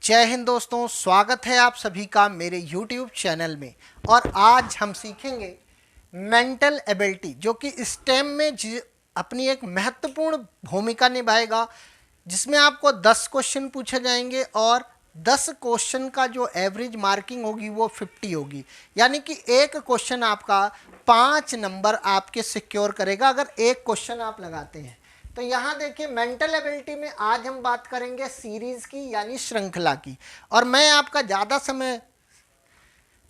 जय हिंद दोस्तों, स्वागत है आप सभी का मेरे YouTube चैनल में। और आज हम सीखेंगे मेंटल एबिलिटी, जो कि स्टेम में अपनी एक महत्वपूर्ण भूमिका निभाएगा, जिसमें आपको 10 क्वेश्चन पूछे जाएंगे और 10 क्वेश्चन का जो एवरेज मार्किंग होगी वो 50 होगी। यानी कि एक क्वेश्चन आपका 5 नंबर आपके सिक्योर करेगा अगर एक क्वेश्चन आप लगाते हैं। तो यहाँ देखिए, मेंटल एबिलिटी में आज हम बात करेंगे सीरीज की, यानी श्रृंखला की। और मैं आपका ज़्यादा समय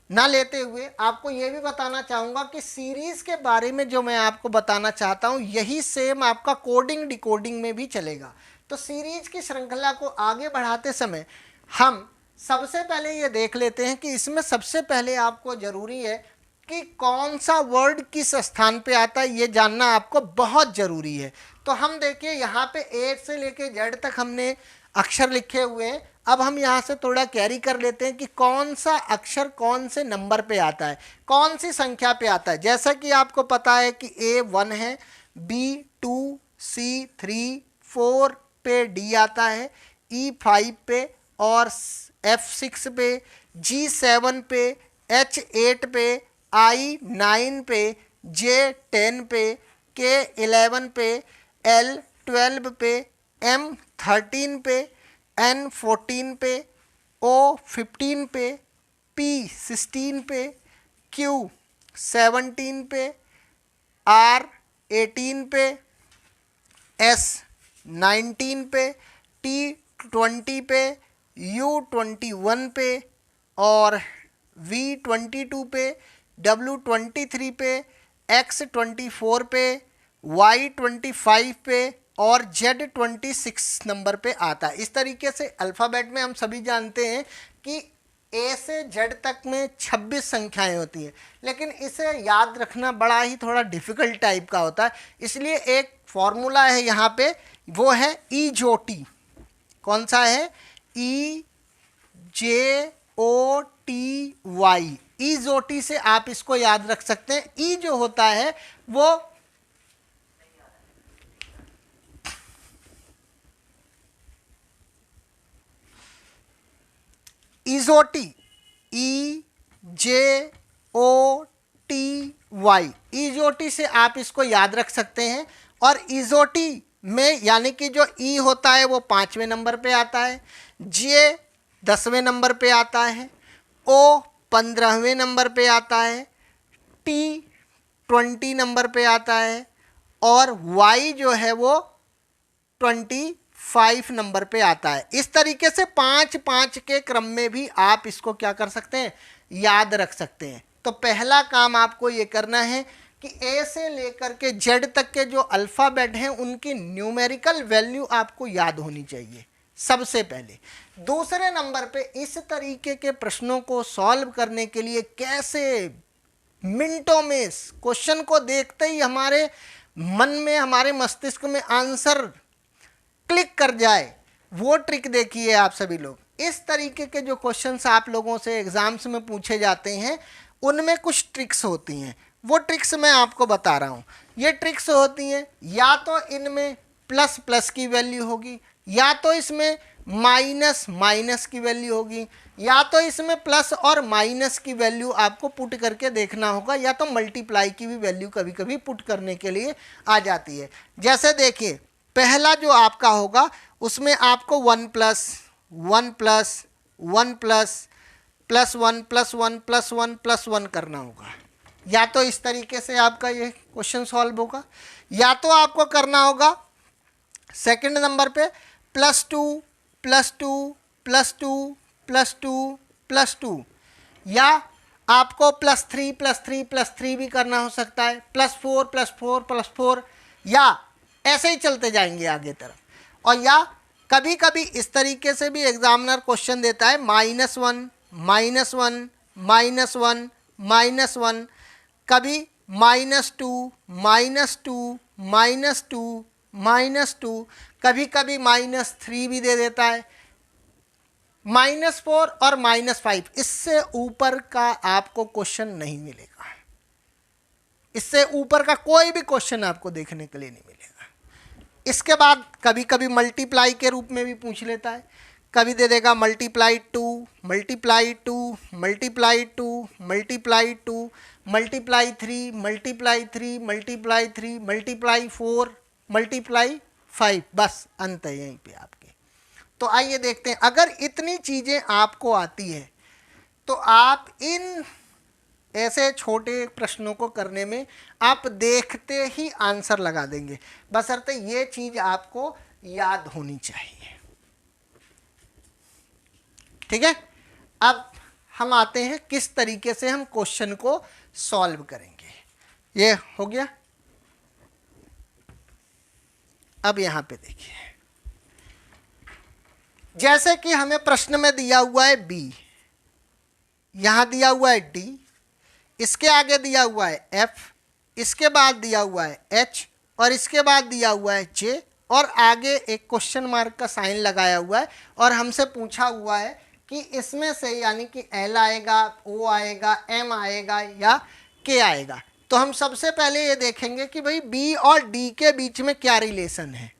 ना लेते हुए आपको ये भी बताना चाहूँगा कि सीरीज के बारे में जो मैं आपको बताना चाहता हूँ, यही सेम आपका कोडिंग डिकोडिंग में भी चलेगा। तो सीरीज की श्रृंखला को आगे बढ़ाते समय हम सबसे पहले ये देख लेते हैं कि इसमें सबसे पहले आपको ज़रूरी है कि कौन सा वर्ड किस स्थान पे आता है, ये जानना आपको बहुत ज़रूरी है। तो हम देखिए, यहाँ पे ए से लेके जेड तक हमने अक्षर लिखे हुए हैं। अब हम यहाँ से थोड़ा कैरी कर लेते हैं कि कौन सा अक्षर कौन से नंबर पे आता है, कौन सी संख्या पे आता है। जैसा कि आपको पता है कि A1 है, B2, C3, 4 पे D आता है, E5 पे और F6 पे, G7 पे, H8 पे, I9 पे, J10 पे, K11 पे, L12 पे, M13 पे, N14 पे, O15 पे, P16 पे, Q17 पे, R18 पे, S19 पे, T20 पे, U21 पे और V22 पे, W23 पे, X24 पे, Y25 पे और Z26 नंबर पे आता है। इस तरीके से अल्फ़ाबेट में हम सभी जानते हैं कि A से Z तक में 26 संख्याएं होती हैं, लेकिन इसे याद रखना बड़ा ही थोड़ा डिफ़िकल्ट टाइप का होता है। इसलिए एक फॉर्मूला है यहाँ पे, वो है EJOT। कौन सा है? EJOTY। EJOT से आप इसको याद रख सकते हैं। ई जो होता है वो EJOT, EJOTY, EJOT से आप इसको याद रख सकते हैं। और EJOT में यानी कि जो E होता है वो 5वें नंबर पे आता है, J 10वें नंबर पे आता है, O 15वें नंबर पे आता है, T 20 नंबर पे आता है और Y जो है वो 25 नंबर पे आता है। इस तरीके से 5-5 के क्रम में भी आप इसको क्या कर सकते हैं, याद रख सकते हैं। तो पहला काम आपको ये करना है कि ए से लेकर के जेड तक के जो अल्फ़ाबेट हैं उनकी न्यूमेरिकल वैल्यू आपको याद होनी चाहिए सबसे पहले। दूसरे नंबर पे इस तरीके के प्रश्नों को सॉल्व करने के लिए कैसे मिनटों में क्वेश्चन को देखते ही हमारे मन में, हमारे मस्तिष्क में आंसर क्लिक कर जाए, वो ट्रिक देखिए आप सभी लोग। इस तरीके के जो क्वेश्चंस आप लोगों से एग्जाम्स में पूछे जाते हैं, उनमें कुछ ट्रिक्स होती हैं। वो ट्रिक्स मैं आपको बता रहा हूँ। ये ट्रिक्स होती हैं, या तो इनमें प्लस प्लस की वैल्यू होगी, या तो इसमें माइनस माइनस की वैल्यू होगी, या तो इसमें प्लस और माइनस की वैल्यू आपको पुट करके देखना होगा, या तो मल्टीप्लाई की भी वैल्यू कभी कभी पुट करने के लिए आ जाती है। जैसे देखिए, पहला जो आपका होगा उसमें आपको 1 plus 1 plus 1 plus plus 1 plus 1 plus 1 plus 1 करना होगा। या तो इस तरीके से आपका ये क्वेश्चन सॉल्व होगा, या तो आपको करना होगा सेकंड नंबर पे +2 +2 +2 +2 +2, या आपको +3 +3 +3 भी करना हो सकता है, +4 +4 +4, या ऐसे ही चलते जाएंगे आगे तरफ। और या कभी कभी इस तरीके से भी एग्जामिनर क्वेश्चन देता है -1 -1 -1 -1, कभी -2 -2 -2 -2, कभी कभी -3 भी दे देता है, -4 और -5। इससे ऊपर का आपको क्वेश्चन नहीं मिलेगा, इससे ऊपर का कोई भी क्वेश्चन आपको देखने के लिए नहीं मिलेगा। इसके बाद कभी कभी मल्टीप्लाई के रूप में भी पूछ लेता है, कभी दे देगा multiply 2 multiply 2 multiply 2 multiply 2 multiply 3 multiply 3 multiply 3 multiply 4 multiply 5, बस अंत है यहीं पे आपके। तो आइए देखते हैं, अगर इतनी चीज़ें आपको आती है तो आप इन ऐसे छोटे प्रश्नों को करने में आप देखते ही आंसर लगा देंगे, बशर्ते ये चीज़ आपको याद होनी चाहिए। ठीक है, अब हम आते हैं किस तरीके से हम क्वेश्चन को सॉल्व करेंगे। ये हो गया। अब यहां पे देखिए, जैसे कि हमें प्रश्न में दिया हुआ है बी, यहां दिया हुआ है डी, इसके आगे दिया हुआ है एफ, इसके बाद दिया हुआ है एच और इसके बाद दिया हुआ है जे और आगे एक क्वेश्चन मार्क का साइन लगाया हुआ है और हमसे पूछा हुआ है कि इसमें से यानी कि एल आएगा, ओ आएगा, एम आएगा या के आएगा। तो हम सबसे पहले ये देखेंगे कि भाई बी और डी के बीच में क्या रिलेशन है।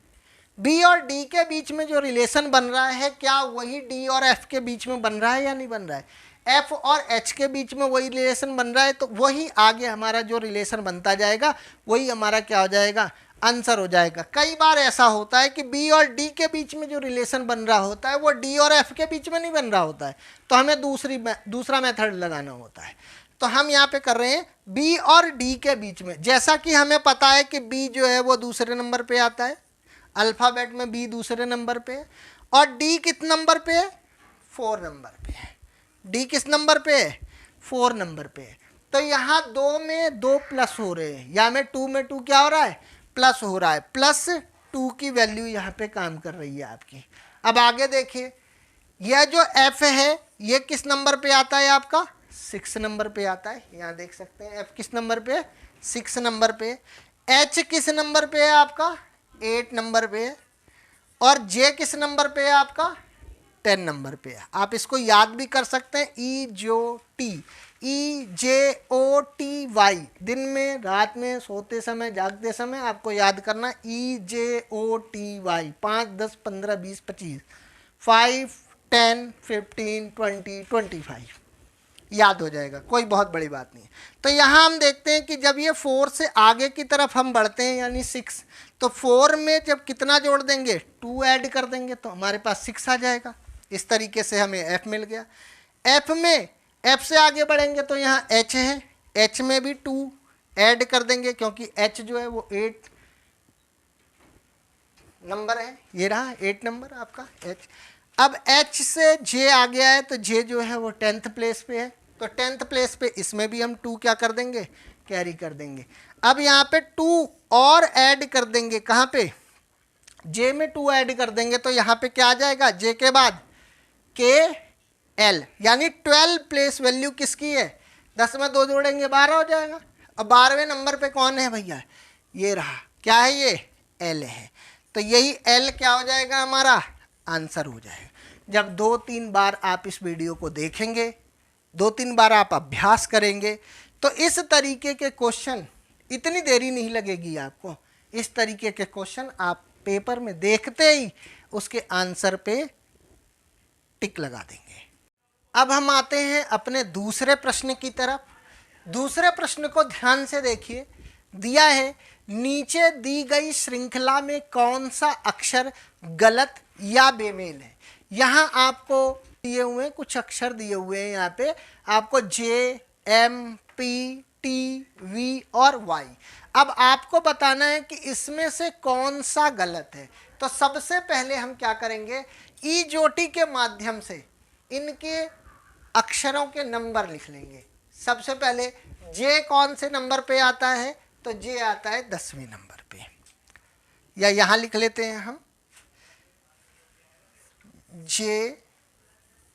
बी और डी के बीच में जो रिलेशन बन रहा है क्या वही डी और एफ के बीच में बन रहा है या नहीं बन रहा है। एफ और एच के बीच में वही रिलेशन बन रहा है, तो वही आगे हमारा जो रिलेशन बनता जाएगा वही हमारा क्या हो जाएगा, आंसर हो जाएगा। कई बार ऐसा होता है कि बी और डी के बीच में जो रिलेशन बन रहा होता है वो डी और एफ के बीच में नहीं बन रहा होता है, तो हमें दूसरा मेथड लगाना होता है। तो हम यहाँ पे कर रहे हैं बी और डी के बीच में। जैसा कि हमें पता है कि बी जो है वो दूसरे नंबर पे आता है, अल्फ़ाबेट में बी दूसरे नंबर पे है और डी किस नंबर पे है, 4 नंबर पे है। डी किस नंबर पे है, 4 नंबर पे है। तो यहाँ 2 में 2 प्लस हो रहे हैं, या में 2 में 2 क्या हो रहा है, प्लस हो रहा है। प्लस 2 की वैल्यू यहाँ पे काम कर रही है आपकी। अब आगे देखिए, यह जो एफ है ये किस नंबर पे आता है आपका, 6 नंबर पे आता है। यहाँ देख सकते हैं एफ किस नंबर पे है, 6 नंबर पे। एच किस नंबर पे है आपका, 8 नंबर पे है और जे किस नंबर पे है आपका, 10 नंबर पे है। आप इसको याद भी कर सकते हैं, EJOTY, दिन में, रात में, सोते समय, जागते समय आपको याद करना EJOTY। 5, 10, 15, 20, 25, 5, 10, 15, 20, 25 याद हो जाएगा, कोई बहुत बड़ी बात नहीं। तो यहाँ हम देखते हैं कि जब ये 4 से आगे की तरफ हम बढ़ते हैं यानी 6, तो 4 में जब कितना जोड़ देंगे, 2 ऐड कर देंगे तो हमारे पास 6 आ जाएगा। इस तरीके से हमें एफ मिल गया। एफ से आगे बढ़ेंगे तो यहाँ एच है, एच में भी 2 ऐड कर देंगे क्योंकि एच जो है वो 8 नंबर है, ये रहा 8 नंबर आपका एच। अब एच से जे आ गया है तो जे जो है वो 10th प्लेस पे है, तो 10th प्लेस पे इसमें भी हम 2 क्या कर देंगे, कैरी कर देंगे। अब यहाँ पे 2 और ऐड कर देंगे, कहाँ पे, जे में 2 ऐड कर देंगे तो यहाँ पे क्या आ जाएगा, जे के बाद के एल, यानी 12 प्लेस वैल्यू किसकी है, 10 में 2 जोड़ेंगे 12 हो जाएगा। अब 12वें नंबर पे कौन है भैया, ये रहा, क्या है ये, एल है। तो यही एल क्या हो जाएगा, हमारा आंसर हो जाएगा। जब 2-3 बार आप इस वीडियो को देखेंगे, 2-3 बार आप अभ्यास करेंगे तो इस तरीके के क्वेश्चन, इतनी देरी नहीं लगेगी आपको, इस तरीके के क्वेश्चन आप पेपर में देखते ही उसके आंसर पे टिक लगा देंगे। अब हम आते हैं अपने दूसरे प्रश्न की तरफ। दूसरे प्रश्न को ध्यान से देखिए, दिया है नीचे दी गई श्रृंखला में कौन सा अक्षर गलत या बेमेल है। यहाँ आपको दिए हुए कुछ अक्षर दिए हुए हैं, यहाँ पे आपको जे, एम, पी, टी, वी और वाई। अब आपको बताना है कि इसमें से कौन सा गलत है। तो सबसे पहले हम क्या करेंगे, ईजोटी के माध्यम से इनके अक्षरों के नंबर लिख लेंगे। सबसे पहले जे कौन से नंबर पे आता है, तो जे आता है 10वें नंबर पे, या यहाँ लिख लेते हैं हम जे,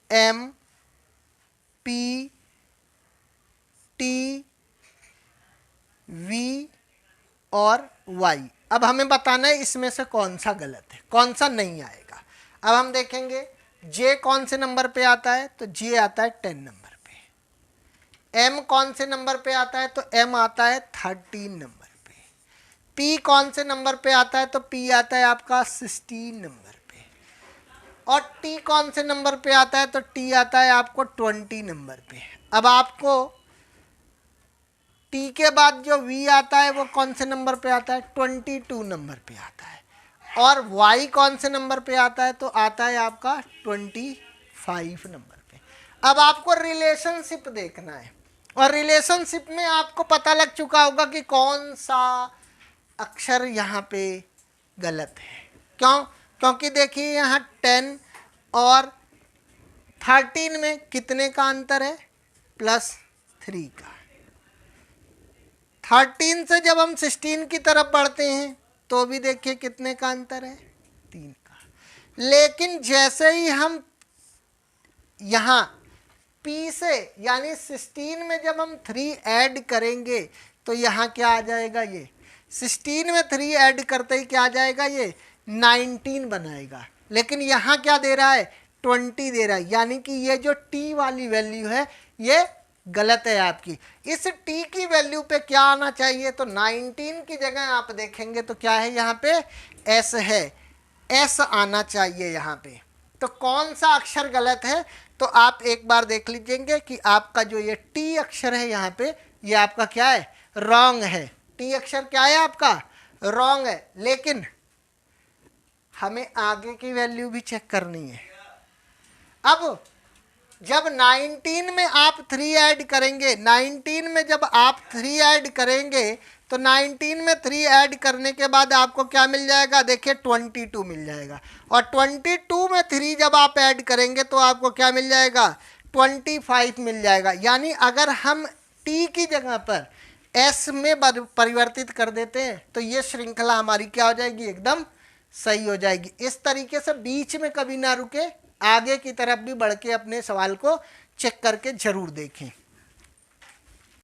एम, पी, टी, वी और वाई। अब हमें बताना है इसमें से कौन सा गलत है, कौन सा नहीं आएगा। अब हम देखेंगे जे कौन से नंबर पे आता है, तो जे आता है 10 नंबर पे। एम कौन से नंबर पे आता है, तो एम आता है 13 नंबर पे। पी कौन से नंबर पे आता है, तो पी आता है आपका 16 नंबर पे। और टी कौन से नंबर पे आता है, तो टी आता है आपको 20 नंबर पे। अब आपको टी के बाद जो वी आता है वो कौन से नंबर पे आता है, 22 नंबर पे आता है। और वाई कौन से नंबर पे आता है, तो आता है आपका 25 नंबर पे। अब आपको रिलेशनशिप देखना है, और रिलेशनशिप में आपको पता लग चुका होगा कि कौन सा अक्षर यहाँ पे गलत है। क्यों? क्योंकि देखिए यहाँ 10 और 13 में कितने का अंतर है, +3 का। 13 से जब हम 16 की तरफ बढ़ते हैं तो भी देखिए कितने का अंतर है, 3 का। लेकिन जैसे ही हम यहाँ P से यानी 16 में जब हम 3 ऐड करेंगे तो यहाँ क्या आ जाएगा, ये 16 में 3 ऐड करते ही क्या आ जाएगा, ये 19 बनाएगा। लेकिन यहाँ क्या दे रहा है, 20 दे रहा है, यानी कि ये जो T वाली वैल्यू है ये गलत है आपकी। इस T की वैल्यू पे क्या आना चाहिए, तो 19 की जगह आप देखेंगे तो क्या है यहाँ पे, S है, S आना चाहिए यहाँ पे। तो कौन सा अक्षर गलत है, तो आप एक बार देख लीजिएंगे कि आपका जो ये T अक्षर है यहाँ पे, ये आपका क्या है, रॉन्ग है। T अक्षर क्या है आपका, रॉन्ग है। लेकिन हमें आगे की वैल्यू भी चेक करनी है। अब जब 19 में आप 3 ऐड करेंगे, 19 में जब आप 3 ऐड करेंगे तो 19 में 3 ऐड करने के बाद आपको क्या मिल जाएगा, देखिए 22 मिल जाएगा। और 22 में 3 जब आप ऐड करेंगे तो आपको क्या मिल जाएगा, 25 मिल जाएगा। यानी अगर हम T की जगह पर S में परिवर्तित कर देते हैं तो ये श्रृंखला हमारी क्या हो जाएगी, एकदम सही हो जाएगी। इस तरीके से बीच में कभी ना रुके, आगे की तरफ भी बढ़ के अपने सवाल को चेक करके जरूर देखें।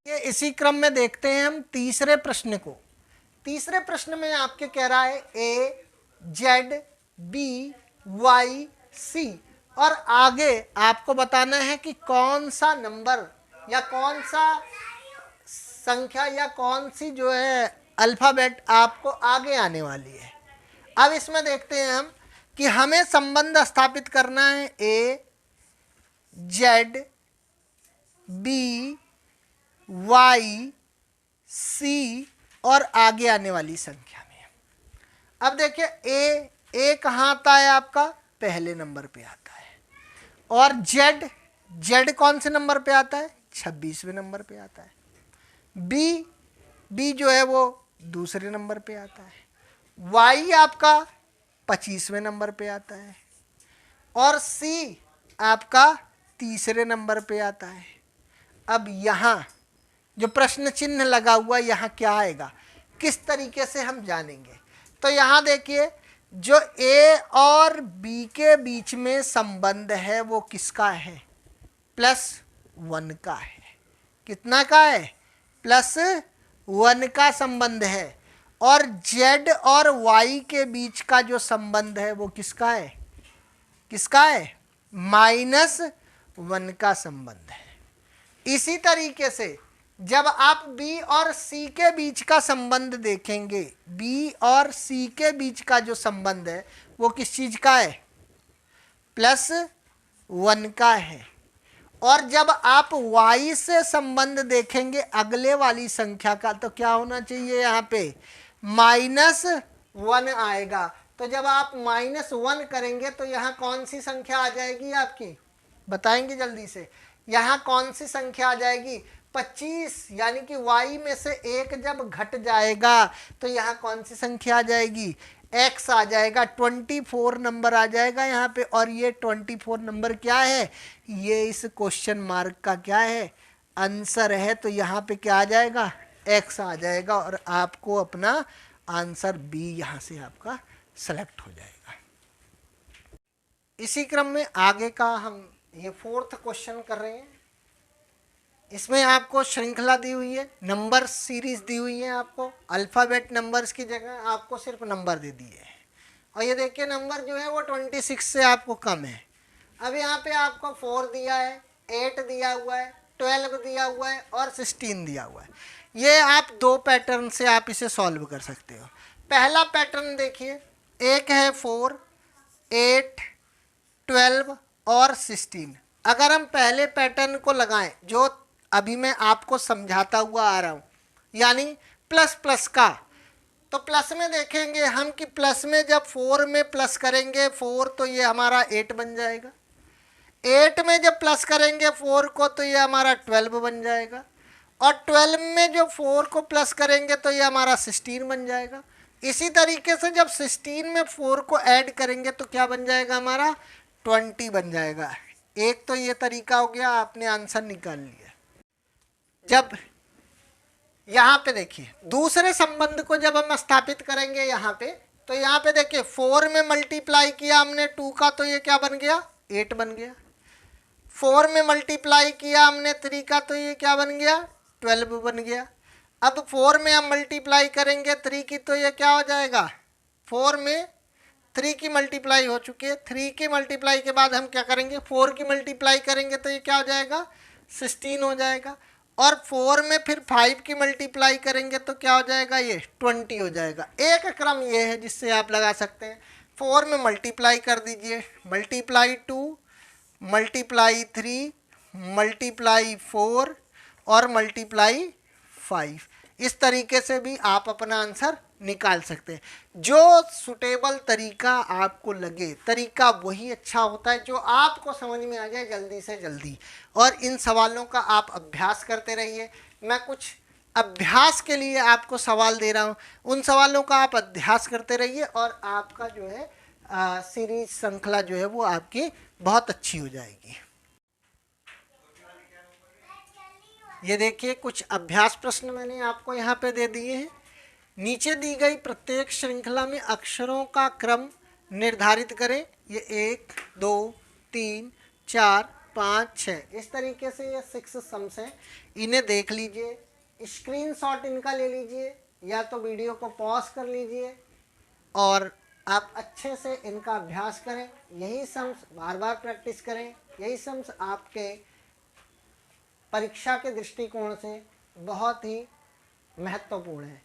ये इसी क्रम में देखते हैं हम तीसरे प्रश्न को। तीसरे प्रश्न में आपके कह रहा है A, Z, B, Y, C, और आगे आपको बताना है कि कौन सा नंबर या कौन सा संख्या या कौन सी जो है अल्फाबेट आपको आगे आने वाली है। अब इसमें देखते हैं हम कि हमें संबंध स्थापित करना है A, Z, B, Y, C और आगे आने वाली संख्या में। अब देखिए A कहाँ आता है आपका, पहले नंबर पे आता है। और Z कौन से नंबर पे आता है, 26वें नंबर पे आता है। B जो है वो दूसरे नंबर पे आता है। Y आपका 25वें नंबर पे आता है। और C आपका तीसरे नंबर पे आता है। अब यहाँ जो प्रश्न चिन्ह लगा हुआ यहाँ क्या आएगा, किस तरीके से हम जानेंगे, तो यहाँ देखिए जो A और B के बीच में संबंध है वो किसका है, +1 का है। कितना का है, +1 का संबंध है। और Z और Y के बीच का जो संबंध है वो किसका है, किसका है, -1 का संबंध है। इसी तरीके से जब आप B और C के बीच का संबंध देखेंगे, B और C के बीच का जो संबंध है वो किस चीज का है, +1 का है। और जब आप Y से संबंध देखेंगे अगले वाली संख्या का, तो क्या होना चाहिए यहाँ पे, -1 आएगा। तो जब आप -1 करेंगे तो यहाँ कौन सी संख्या आ जाएगी आपकी, बताएंगे जल्दी से, यहाँ कौन सी संख्या आ जाएगी, 25। यानी कि Y में से 1 जब घट जाएगा तो यहाँ कौन सी संख्या आ जाएगी, X आ जाएगा, 24 नंबर आ जाएगा यहाँ पे। और ये 24 नंबर क्या है, ये इस क्वेश्चन मार्क का क्या है, आंसर है। तो यहाँ पे क्या आ जाएगा, X आ जाएगा और आपको अपना आंसर B यहाँ से आपका सेलेक्ट हो जाएगा। इसी क्रम में आगे का हम ये 4th क्वेश्चन कर रहे हैं। इसमें आपको श्रृंखला दी हुई है, नंबर सीरीज दी हुई है, आपको अल्फ़ाबेट नंबर्स की जगह आपको सिर्फ नंबर दे दिए हैं। और ये देखिए नंबर जो है वो 26 से आपको कम है। अब यहाँ पे आपको 4 दिया है, 8 दिया हुआ है, 12 दिया हुआ है और 16 दिया हुआ है। ये आप 2 पैटर्न से आप इसे सॉल्व कर सकते हो। पहला पैटर्न देखिए, एक है 4, 8, 12 और 16। अगर हम पहले पैटर्न को लगाएं जो अभी मैं आपको समझाता हुआ आ रहा हूं, यानी प्लस प्लस का, तो प्लस में देखेंगे हम कि प्लस में जब 4 में प्लस करेंगे 4 तो ये हमारा 8 बन जाएगा। 8 में जब प्लस करेंगे 4 को तो ये हमारा 12 बन जाएगा। और 12 में जो 4 को प्लस करेंगे तो ये हमारा 16 बन जाएगा। इसी तरीके से जब 16 में 4 को ऐड करेंगे तो क्या बन जाएगा हमारा 20 बन जाएगा। एक तो ये तरीका हो गया, आपने आंसर निकाल लिया। जब यहाँ पे देखिए दूसरे संबंध को जब हम स्थापित करेंगे यहाँ पे, तो यहाँ पे देखिए 4 में मल्टीप्लाई किया हमने 2 का तो ये क्या बन गया 8 बन गया। 4 में मल्टीप्लाई किया हमने 3 का तो ये क्या बन गया 12 बन गया। अब 4 में हम मल्टीप्लाई करेंगे 3 की तो ये क्या हो जाएगा, 4 में 3 की मल्टीप्लाई हो चुकी है। 3 की मल्टीप्लाई के बाद हम क्या करेंगे 4 की मल्टीप्लाई करेंगे तो ये क्या हो जाएगा 16 हो जाएगा। और 4 में फिर 5 की मल्टीप्लाई करेंगे तो क्या हो जाएगा ये 20 हो जाएगा। एक क्रम ये है जिससे आप लगा सकते हैं। 4 में मल्टीप्लाई कर दीजिए, मल्टीप्लाई 2, मल्टीप्लाई 3, मल्टीप्लाई 4 और मल्टीप्लाई 5। इस तरीके से भी आप अपना आंसर निकाल सकते हैं। जो सुटेबल तरीका आपको लगे, तरीका वही अच्छा होता है जो आपको समझ में आ जाए जल्दी से जल्दी। और इन सवालों का आप अभ्यास करते रहिए। मैं कुछ अभ्यास के लिए आपको सवाल दे रहा हूँ, उन सवालों का आप अभ्यास करते रहिए और आपका जो है सीरीज श्रृंखला जो है वो आपकी बहुत अच्छी हो जाएगी। ये देखिए कुछ अभ्यास प्रश्न मैंने आपको यहाँ पे दे दिए हैं। नीचे दी गई प्रत्येक श्रृंखला में अक्षरों का क्रम निर्धारित करें। ये 1, 2, 3, 4, 5, 6 इस तरीके से ये 6 सम्स हैं। इन्हें देख लीजिए, स्क्रीनशॉट इनका ले लीजिए या तो वीडियो को पॉज कर लीजिए और आप अच्छे से इनका अभ्यास करें। यही सम्स बार बार प्रैक्टिस करें। यही सम्स आपके परीक्षा के दृष्टिकोण से बहुत ही महत्वपूर्ण है।